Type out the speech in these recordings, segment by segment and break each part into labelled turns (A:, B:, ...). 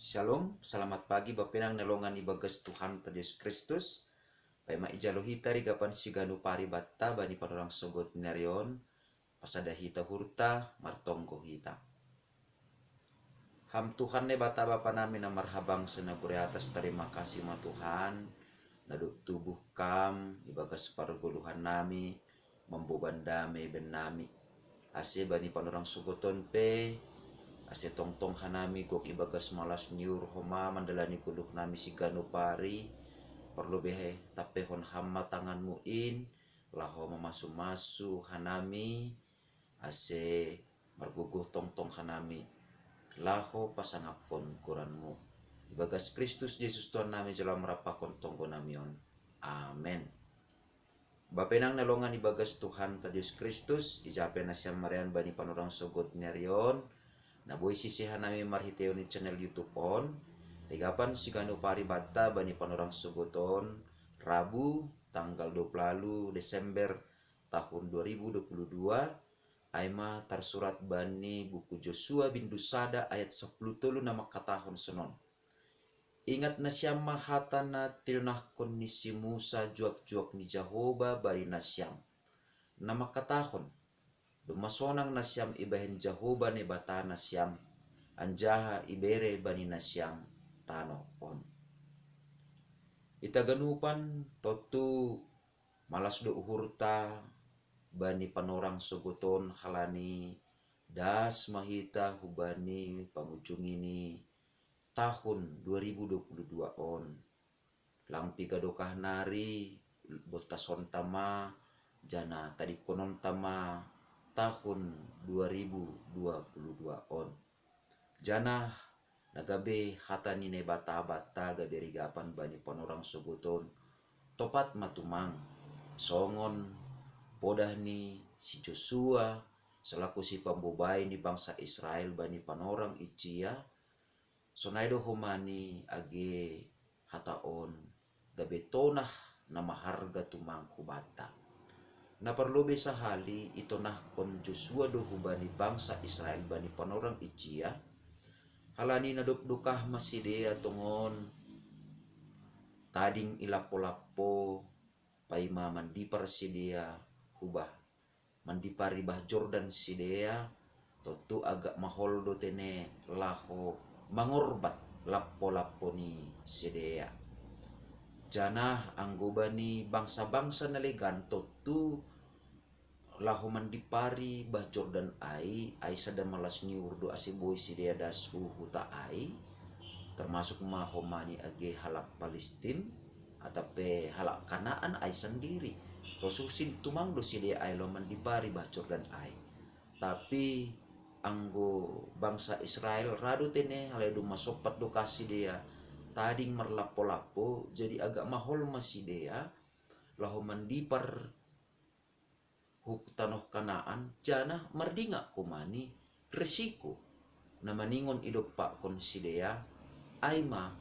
A: Shalom, selamat pagi Bapenang nalongan ibagas Tuhan ta Yesus Kristus. Pai maijalohita rigapan siganu pari batta bani panorang sogot narion pasada hita hurta martonggo hita. Ham Tuhan ne bata bapa nami na marhabang senagure atas terima kasih ma Tuhan. Naduk tubuh kam ibagas parguluhan nami memboban damai ben nami. Ase bani panorang sogoton pe ase tongtong hanami gok ibagas malas nyur homa mandalani kuluk nami si ganu pari perlu behe tapehon hamma tanganmu in laho memasu-masu hanami ase marguguh tongtong hanami laho pasangapon kuranmu ibagas Kristus Yesus Tuhan nami jalan merapakon tonggo namion. Amen. Bapenang nalongan ibagas Tuhan ta Yesus Kristus ijape na siya marian bani panorang sogot nyarion. Na boy sisihan namin marhiteo ni channel YouTube on. Tigapan si kanu pari bata bani panorang sugoton Rabu tanggal 20 Desember tahun 2022. Aima tersurat bani buku Joshua bin Dusada ayat 10 telu nama katahon senon. Ingat na siyam mahata na tinunahkon ni si Musa juak-juak ni Jehoba bari na siyam. Nama katahon. Dumasonang na siyam ibahin Jehoba ne bata na siyam. Anjaha ibere bani na siyam tano on. Itaganupan totu malas do uhurta bani panorang sogoton halani das mahita hubani pangujung ini tahun 2022 on. Lampi gadokah nari botason tama jana tadi konon tama tahun 2022 on. Jana nagabe hatani ne bata-bata gabe rigapan bani panorang sogoton topat matumang songon podah ni si Joshua selaku si pambobay ni bangsa Israel bani panorang icia sonaido homani age hataon gabe tonah na maharga tumang hubata. Na perlu bisa hali ito nah kon Joshua do hubani bangsa Israel bani panorang icia halani naduk-dukah masidea tongon tading ilapo-lapo paima mandipar sidea hubah mandipari bah Jordan sidea totu agak mahol do tene laho mangorbat lapo-lapo ni sidea. Janah anggobani bangsa-bangsa nalegan totu laho mandipari bah Jordan ai sada malas niurdo asiboy sidea dasu huta ai termasuk mahomani age halak Palestin atape halak Kanaan ai sendiri rosusin tumang do sidea ai lo mandipari bah Jordan ai tapi anggo bangsa Israel radu tene haledu masopat do kasidea tading merlapo-lapo jadi agak mahol masidea laho mandipar huk tanoh Kanaan jana mardinga kumani resiko na maningon idop pa kon sidea aima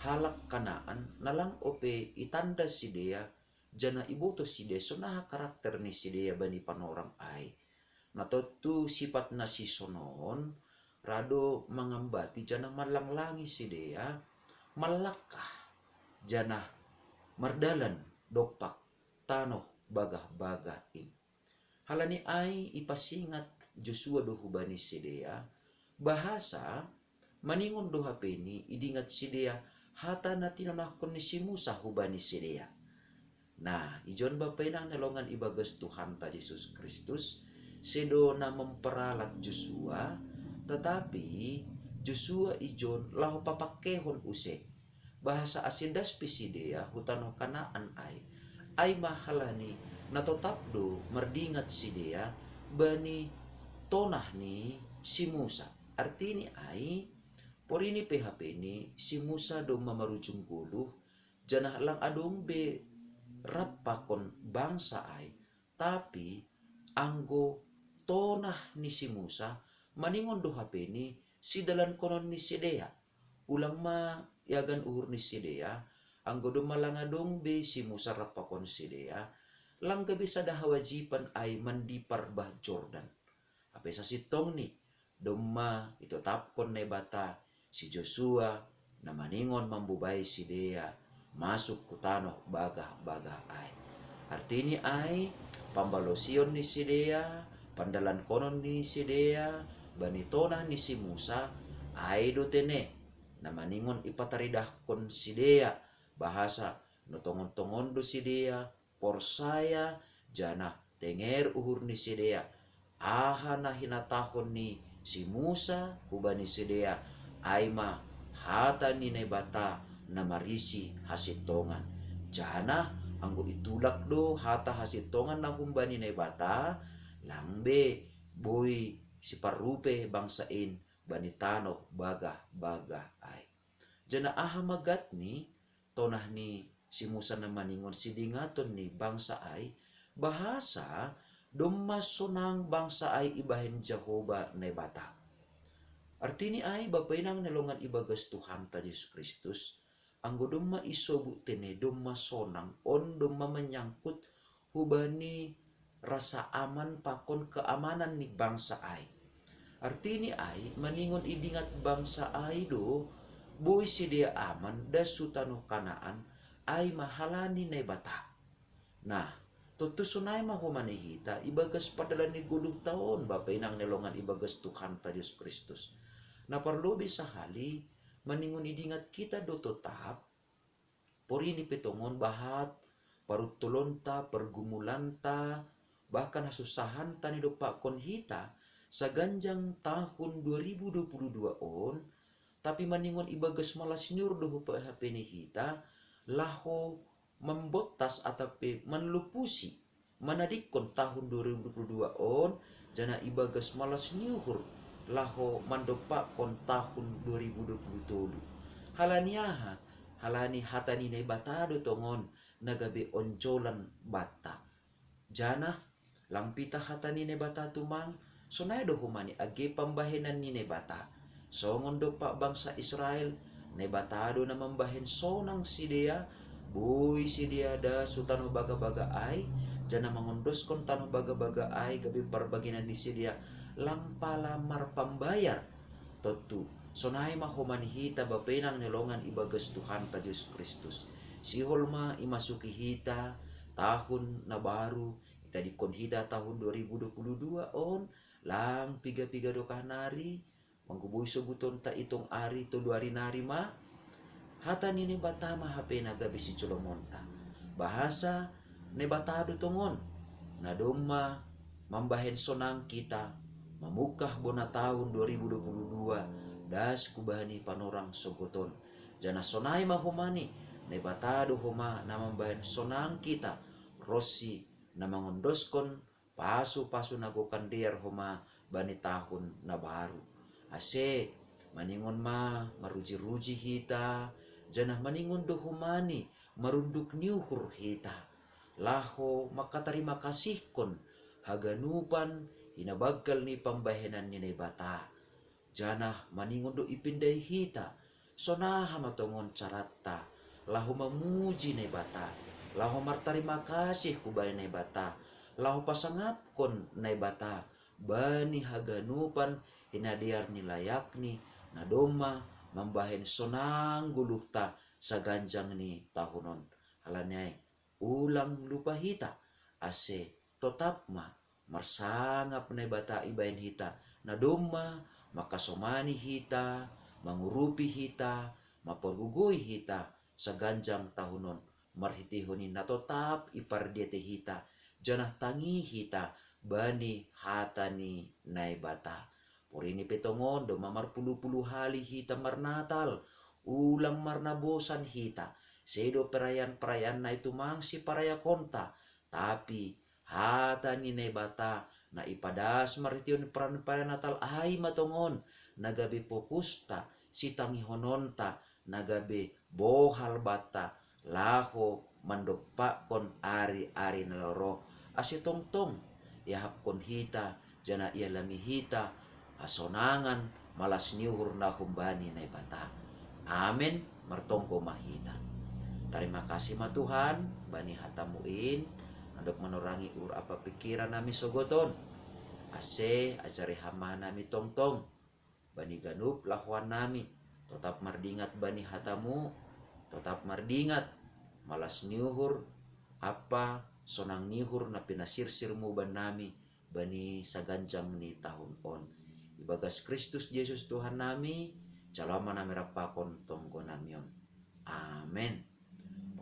A: halak Kanaan nalang ope itanda sidea jana iboto sidea sonaha karakter ni sidea bani panorang ai na totu sifat na si sonon rado mangambati jana malanglangi sidea malakah jana mardalan dopak tanoh bagah-bagah in. Halani ai ipasingat Joshua do hubani sidea bahasa maningon do hapeni idingat sidea hata na tinonahkon ni si Musa hubani sidea. Nah, ijon bapenang nalongan ibagas Tuhan ta Yesus Kristus sedo na memperalat Joshua tetapi Joshua ijon laho papakehon use bahasa asindas pisidea hutanoh Kanaan ai mahalani na tetap do merdingat sidea bani tonah ni si Musa. Artini ai porini PHP ni si Musa do mamarujung guluh janah lang adong be rapakon bangsa ai tapi anggo tonah ni si Musa maningon do HP ni si dalan konon ni sidea ulang ma yagan uhur ni sidea anggo do malangadong be si Musa rapakon sidea lang gabi sada hawajipan ay mandipar bah Jordan. Ape sa sitong ni domma ito tapkon na bata si Joshua na maningon mambubai si Dea masuk ku tanoh bagah-bagah ai. Artini ai pambalosion ni si Dea, pandalan konon ni si Dea, banitona ni si Musa, ai do tene na maningon ipataridahkon si Dea bahasa no tongon-tongon do si Dea porsaya jana tenger uhur ni si Dea aha na hinatahon ni si Musa hubani si Dea aima hata ni nebata na marisi hasitongan jana anggo itulak do hata hasitongan na humbani nebata lambe boy si parupe bangsain bani tano bagah-bagah ai jana aha magat ni tonah ni si Musa na maningon si dingaton ni bangsa ai bahasa domma sonang bangsa ay ibahin Jehovah nebata. Artini ay bapainang nalongan ibagas Tuhan ta Yesus Kristus. Anggo domma isobu tene domma sonang on domma menyangkut hubani rasa aman pakon keamanan ni bangsa ay. Artini ay maningon idingat bangsa ay do boy si dia aman da sutano kanaan ay mahalani nebata. Nah, tutusunay mahumanihita, ibagas padalan ni gulong taon, bapainang nelongan ibagas Tuhan ta Diyos Kristus. Na parlobi sa hali, maningon idingat kita do tetap, porini petongon bahat, parutulon ta, pergumulan ta, bahkan hasusahan ta ni do pakon hita, sa ganjang tahun 2022 on, tapi maningon ibagas malas nyur do HP ni hita, laho membotas ataupun menlupusi manadikon tahun 2022 on jana ibagas malas nyuhur laho mandopakon tahun 2027 halani hatani ne batado tongon nagabe oncolan bata jana lampita hatani ne bata tumang sonay do humani age pambahenan ni ne bata songon do pa bangsa Israel ne batado na mambahen sonang sidea boy si dia da sutano baga-baga ay jana mangondoskon tano baga-baga ay gabi parbaginan ni si dia lang palamar pambayar totu sonay mahumanihita bapenang nelongan ibagas Tuhan ta Yesus Kristus si holma imasuki hita tahun na baru ita dikon hita tahun 2022 on lang piga-piga do kanari mangguboy subuton ta itong ari to 2 hari nari ma hata ni batama HP na gabi si Cholomonta. Bahasa ne batado tongon. Na domma mambahen sonang kita. Mamukah bona tahun 2022. Das kubahani panorang sogoton. Jana sonai mahumani. Ne batado huma na mambahen sonang kita. Rossi na mangondoskon pasu-pasu nagokan diar huma bani tahun na baru. Ase maningon ma maruji-ruji hita. Janah maningon do humani marunduk niuhur hita laho maka terima kasih kon haganupan hinabagkal ni pambahenan ni nebata janah maningon do ipindai hita sonaha matongon caratta laho mamuji nebata laho martarima kasih kubay nebata laho pasangap kon nebata bani haganupan hinadiar ni layakni na doma mambahen sonang gulukta sa ganjang ni tahunon. Halanyay, ulang lupa hita, ase totap ma, marsangap na bata ibayin hita, na doma, makasomani hita, mangurupi hita, mapagugoy hita, sa ganjang tahunon. Marhitihonin na totap ipardiete hita, janah tangi hita, bani hatani na bata. Porini petongon do mamar puluh-puluh hali hita marnatal ulang marnabosan hita sedo perayaan-perayaan na itu mangsi paraya konta tapi hata ni nebata na ipadas marition perayaan natal ay matongon nagabe pokusta sitangi hononta nagabe bohal bata laho mandopa kon ari-ari naloro asitongtong yahap kon hita jana ialami hita asonangan malas niuhur na humbani na bata. Amen. Martongko mahita. Terima kasih ma Tuhan. Bani hatamuin. Andok menorangi ur apa pikiran nami sogoton. Ase ajari hama nami tongtong. Bani ganup lahuan nami. tetap mardingat bani hatamu, tetap mardingat malas niuhur apa sonang niuhur na pinasirsirmu banami bani saganjang ni tahun on. Ibagas Kristus Yesus Tuhan nami, calama na merapakon tonggo namion. Amen.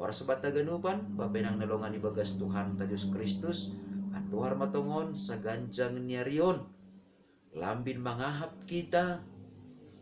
A: Ora sobat taganupan, bapenang nalongan ibagas Tuhan ta Yesus Kristus, anduhar matongon sa ganjang niarion. Lambin mangahap kita,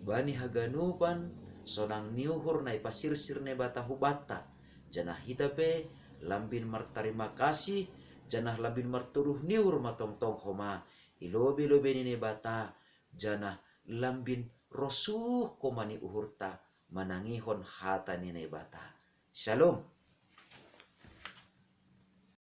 A: bani haganupan, sonang niuhur na ipasirsir ne bata hubata. Janah hitape, lambin martarima kasih, janah lambin marturuh niuhur matong-tong homa. Ilobe-lobe ni bata, janah lambin rosuh komani uhurta, manangihon hata ni bata. Shalom.